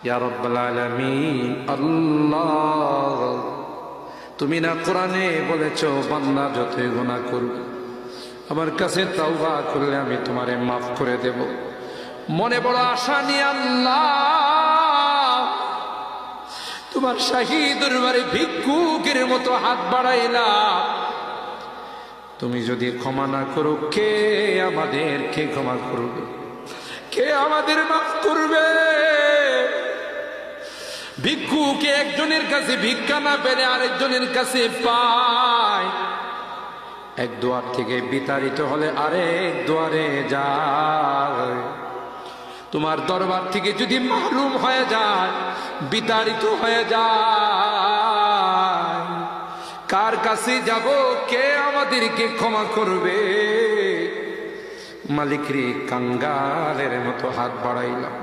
ইয়া রাব্বাল আলামিন। আল্লাহ, তুমি না কোরআনে বলেছো বান্দা যতই গুনাহ করবে আমার কাছে তাওবা করলে আমি তোমারে মাফ করে দেব। মনে বড় আশা নিয়ে আল্লাহ তোমার শাহী দরবারে ভিক্ষুকের মতো হাত বাড়াইলাম। তুমি যদি ক্ষমা না করো, কে আমাদেরকে ক্ষমা করবে? কে আমাদের মাফ করবে? ভিক্ষুকে একজনের কাছে ভিক্ষা না পেলে আরেকজনের কাছে পায়। এক দুয়ার থেকে বিতাড়িত হলে আরেক দুয়ারে যায়। তোমার দরবার থেকে যদি মাহরুম হয়ে যায়, বিতাড়িত হয়ে যায়, কার কাছে যাব? কে আমাদেরকে ক্ষমা করবে? মালিক রে, কাঙ্গালের মতো হাত বাড়াইলাম।